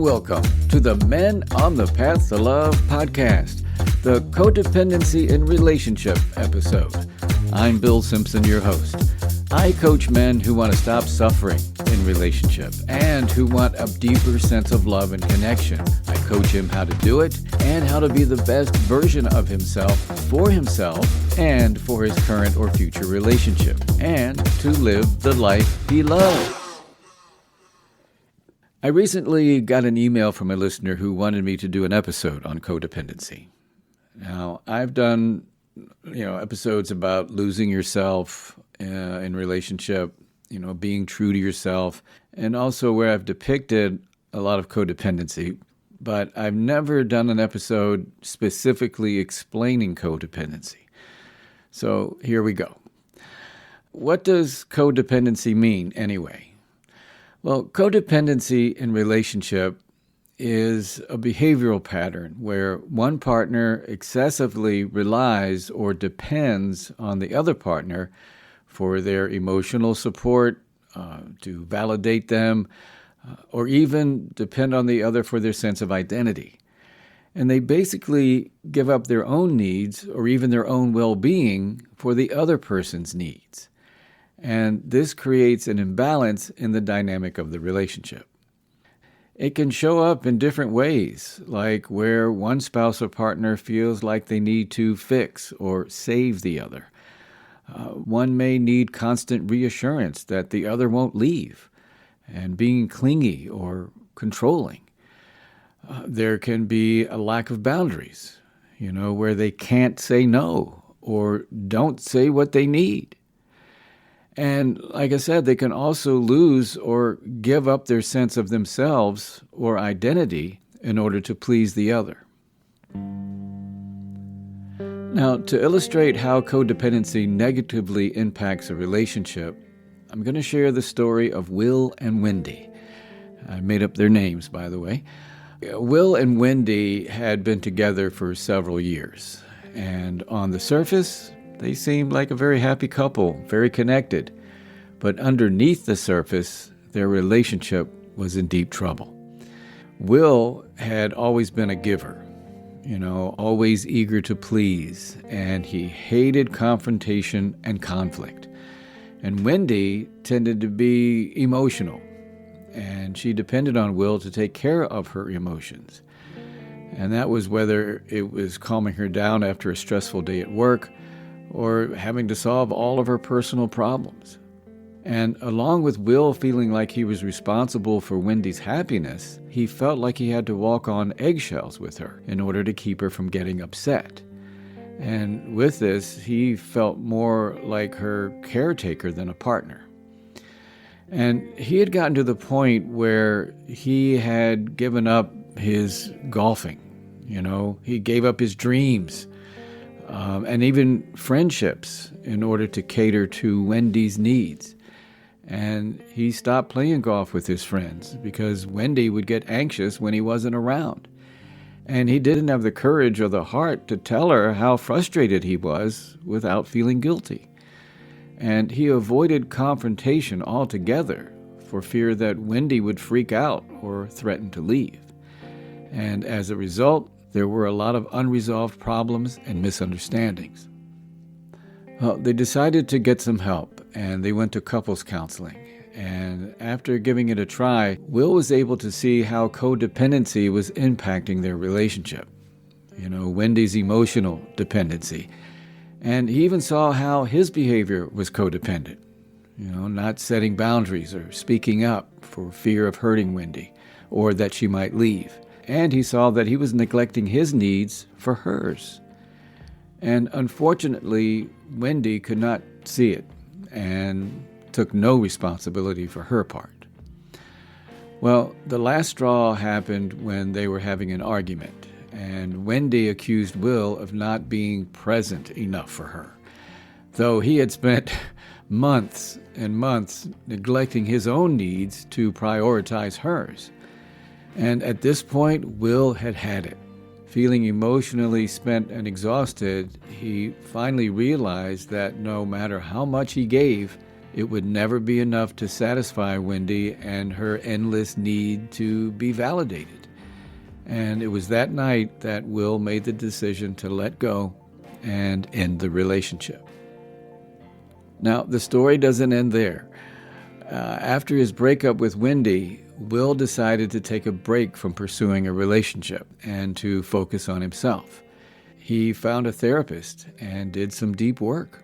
and welcome to the Men on the Path to Love podcast, the Codependency in Relationship episode. I'm Bill Simpson, your host. I coach men who want to stop suffering in relationship and who want a deeper sense of love and connection. I coach him how to do it and how to be the best version of himself and for his current or future relationship, and to live the life he loves. I recently got an email from a listener who wanted me to do an episode on codependency. Now, I've done episodes about losing yourself in relationship, being true to yourself, and also where I've depicted a lot of codependency, but I've never done an episode specifically explaining codependency. So here we go. What does codependency mean anyway? Well, codependency in relationship is a behavioral pattern where one partner excessively relies or depends on the other partner for their emotional support, to validate them, or even depend on the other for their sense of identity. And they basically give up their own needs or even their own well-being for the other person's needs. And this creates an imbalance in the dynamic of the relationship. It can show up in different ways, like where one spouse or partner feels like they need to fix or save the other. One may need constant reassurance that the other won't leave, and being clingy or controlling. There can be a lack of boundaries, where they can't say no or don't say what they need. And like I said, they can also lose or give up their sense of themselves or identity in order to please the other. Now, to illustrate how codependency negatively impacts a relationship, I'm going to share the story of Will and Wendy. I made up their names, by the way. Will and Wendy had been together for several years, and on the surface, they seemed like a very happy couple, very connected. But underneath the surface, their relationship was in deep trouble. Will had always been a giver, always eager to please, and he hated confrontation and conflict. And Wendy tended to be emotional, and she depended on Will to take care of her emotions. And that was whether it was calming her down after a stressful day at work or having to solve all of her personal problems. And along with Will feeling like he was responsible for Wendy's happiness, he felt like he had to walk on eggshells with her in order to keep her from getting upset. And with this, he felt more like her caretaker than a partner. And he had gotten to the point where he had given up his golfing. He gave up his dreams and even friendships in order to cater to Wendy's needs. And he stopped playing golf with his friends because Wendy would get anxious when he wasn't around. And he didn't have the courage or the heart to tell her how frustrated he was without feeling guilty. And he avoided confrontation altogether for fear that Wendy would freak out or threaten to leave. And as a result, there were a lot of unresolved problems and misunderstandings. Well, they decided to get some help, and they went to couples counseling. And after giving it a try, Will was able to see how codependency was impacting their relationship. Wendy's emotional dependency. And he even saw how his behavior was codependent. Not setting boundaries or speaking up for fear of hurting Wendy or that she might leave. And he saw that he was neglecting his needs for hers. And unfortunately, Wendy could not see it and took no responsibility for her part. Well, the last straw happened when they were having an argument, and Wendy accused Will of not being present enough for her, though he had spent months and months neglecting his own needs to prioritize hers. And at this point, Will had had it. Feeling emotionally spent and exhausted, he finally realized that no matter how much he gave, It would never be enough to satisfy Wendy and her endless need to be validated. And it was that night that Will made the decision to let go and end the relationship. Now, the story doesn't end there. After his breakup with Wendy, Will decided to take a break from pursuing a relationship and to focus on himself. He found a therapist and did some deep work.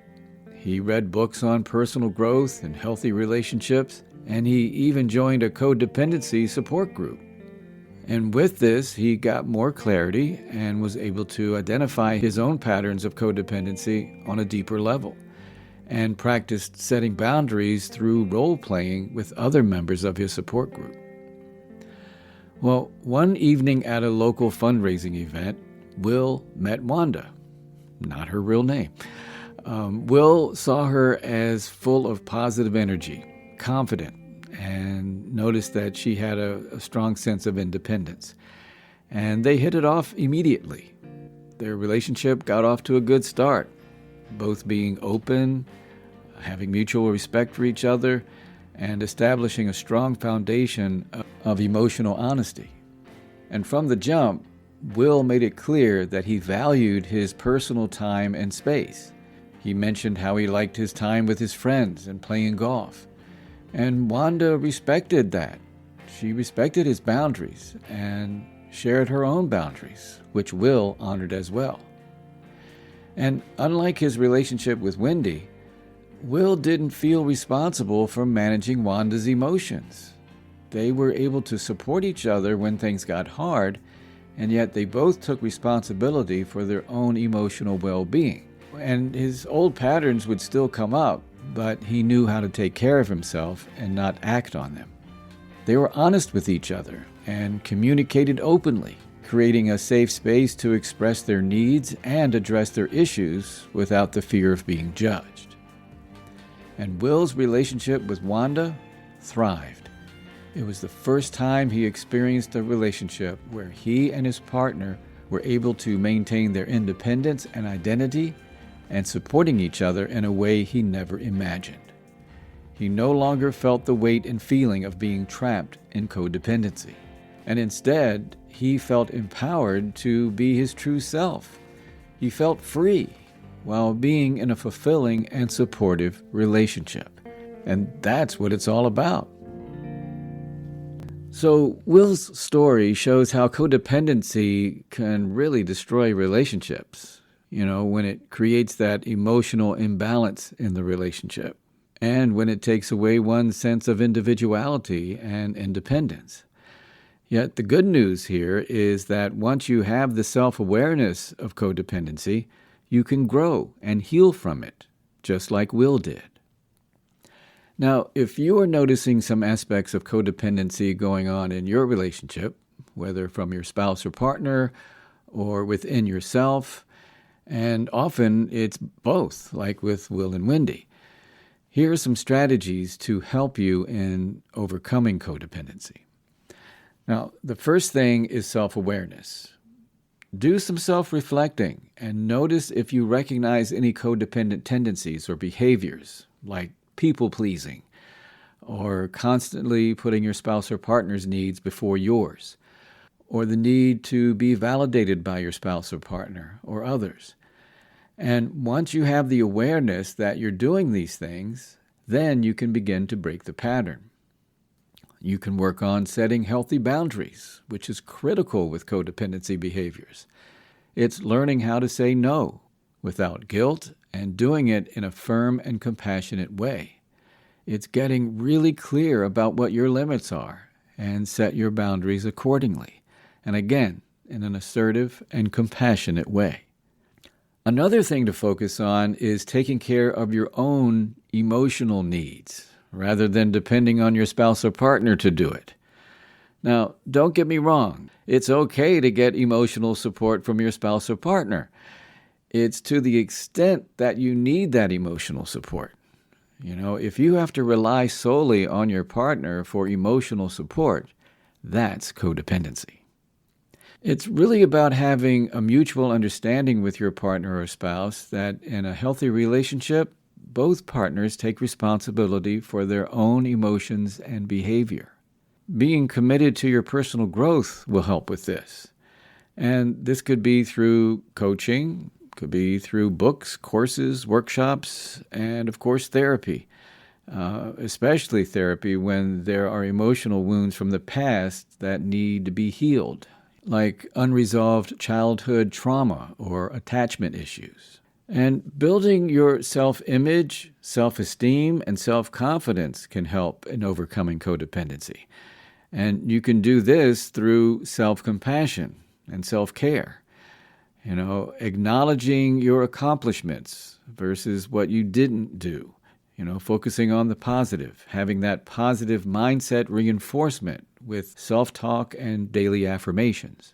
He read books on personal growth and healthy relationships, and he even joined a codependency support group. And with this, he got more clarity and was able to identify his own patterns of codependency on a deeper level, and practiced setting boundaries through role-playing with other members of his support group. Well, one evening at a local fundraising event, Will met Wanda, not her real name. Will saw her as full of positive energy, confident, and noticed that she had a strong sense of independence. And they hit it off immediately. Their relationship got off to a good start, both being open, having mutual respect for each other, and establishing a strong foundation of emotional honesty. And from the jump, Will made it clear that he valued his personal time and space. He mentioned how he liked his time with his friends and playing golf. And Wanda respected that. She respected his boundaries and shared her own boundaries, which Will honored as well. And unlike his relationship with Wendy, Will didn't feel responsible for managing Wanda's emotions. They were able to support each other when things got hard, and yet they both took responsibility for their own emotional well-being. And his old patterns would still come up, but he knew how to take care of himself and not act on them. They were honest with each other and communicated openly, creating a safe space to express their needs and address their issues without the fear of being judged. And Will's relationship with Wanda thrived. It was the first time he experienced a relationship where he and his partner were able to maintain their independence and identity and supporting each other in a way he never imagined. He no longer felt the weight and feeling of being trapped in codependency, and instead, he felt empowered to be his true self. He felt free while being in a fulfilling and supportive relationship. And that's what it's all about. So Will's story shows how codependency can really destroy relationships, when it creates that emotional imbalance in the relationship, and when it takes away one's sense of individuality and independence. Yet the good news here is that once you have the self-awareness of codependency, you can grow and heal from it, just like Will did. Now, if you are noticing some aspects of codependency going on in your relationship, whether from your spouse or partner or within yourself, and often it's both, like with Will and Wendy, here are some strategies to help you in overcoming codependency. Now, the first thing is self-awareness. Do some self-reflecting and notice if you recognize any codependent tendencies or behaviors, like people-pleasing, or constantly putting your spouse or partner's needs before yours, or the need to be validated by your spouse or partner or others. And once you have the awareness that you're doing these things, then you can begin to break the pattern. You can work on setting healthy boundaries, which is critical with codependency behaviors. It's learning how to say no without guilt and doing it in a firm and compassionate way. It's getting really clear about what your limits are and set your boundaries accordingly. And again, in an assertive and compassionate way. Another thing to focus on is taking care of your own emotional needs, rather than depending on your spouse or partner to do it. Now, don't get me wrong. It's okay to get emotional support from your spouse or partner. It's to the extent that you need that emotional support. If you have to rely solely on your partner for emotional support, that's codependency. It's really about having a mutual understanding with your partner or spouse that in a healthy relationship, both partners take responsibility for their own emotions and behavior. Being committed to your personal growth will help with this. And this could be through coaching, could be through books, courses, workshops, and of course therapy. Especially therapy when there are emotional wounds from the past that need to be healed, like unresolved childhood trauma or attachment issues. And building your self-image, self-esteem, and self-confidence can help in overcoming codependency. And you can do this through self-compassion and self-care. Acknowledging your accomplishments versus what you didn't do. Focusing on the positive, having that positive mindset reinforcement with self-talk and daily affirmations.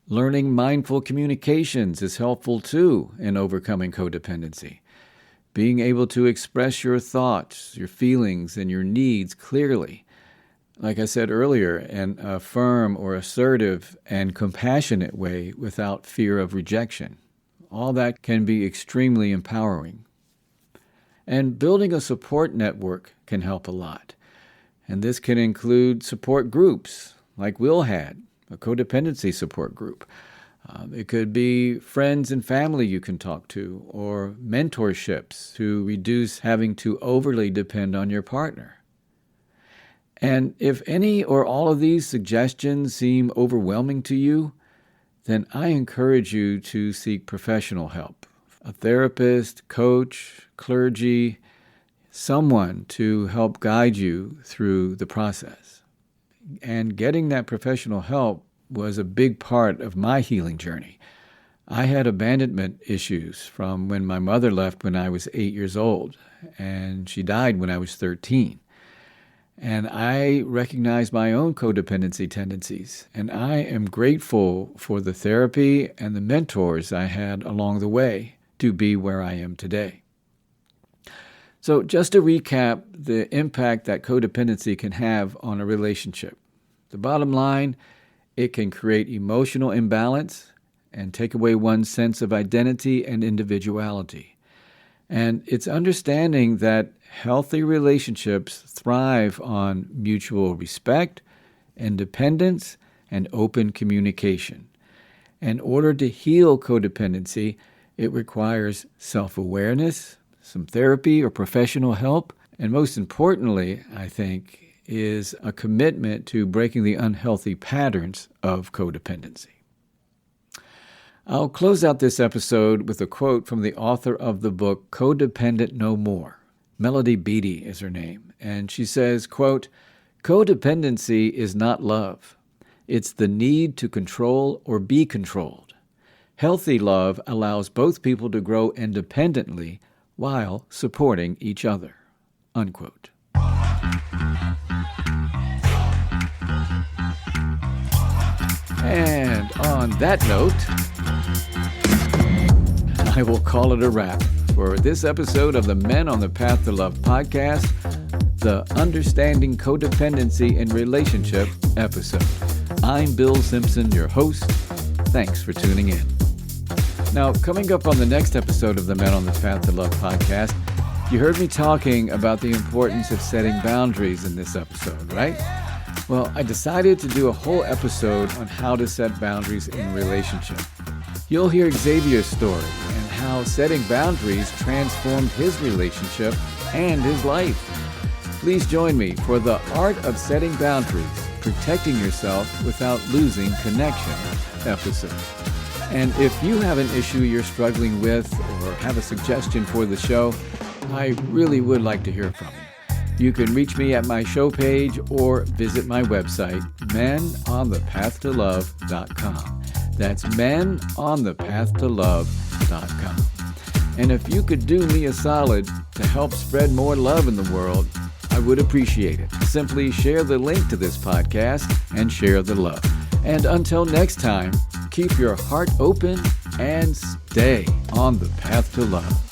Learning mindful communications is helpful too in overcoming codependency. Being able to express your thoughts, your feelings, and your needs clearly. Like I said earlier, in a firm or assertive and compassionate way without fear of rejection. All that can be extremely empowering. And building a support network can help a lot. And this can include support groups like Will had, a codependency support group. It could be friends and family you can talk to, or mentorships to reduce having to overly depend on your partner. And if any or all of these suggestions seem overwhelming to you, then I encourage you to seek professional help. A therapist, coach, clergy, someone to help guide you through the process. And getting that professional help was a big part of my healing journey. I had abandonment issues from when my mother left when I was 8 years old, and she died when I was 13. And I recognized my own codependency tendencies, and I am grateful for the therapy and the mentors I had along the way to be where I am today. So just to recap the impact that codependency can have on a relationship. The bottom line, it can create emotional imbalance and take away one's sense of identity and individuality. And it's understanding that healthy relationships thrive on mutual respect, independence, and open communication. In order to heal codependency, it requires self-awareness, some therapy or professional help, and most importantly, I think, is a commitment to breaking the unhealthy patterns of codependency. I'll close out this episode with a quote from the author of the book Codependent No More. Melody Beattie is her name, and she says, quote, "Codependency is not love. It's the need to control or be controlled. Healthy love allows both people to grow independently while supporting each other." Unquote. And on that note, I will call it a wrap for this episode of the Men on the Path to Love podcast, the Understanding Codependency in Relationship episode. I'm Bill Simpson, your host. Thanks for tuning in. Now, coming up on the next episode of the Men on the Path to Love podcast, you heard me talking about the importance of setting boundaries in this episode, right? Well, I decided to do a whole episode on how to set boundaries in a relationship. You'll hear Xavier's story and how setting boundaries transformed his relationship and his life. Please join me for the Art of Setting Boundaries, Protecting Yourself Without Losing Connection episode. And if you have an issue you're struggling with or have a suggestion for the show, I really would like to hear from you. You can reach me at my show page or visit my website, menonthepathtolove.com. That's menonthepathtolove.com. And if you could do me a solid to help spread more love in the world, I would appreciate it. Simply share the link to this podcast and share the love. And until next time, keep your heart open and stay on the path to love.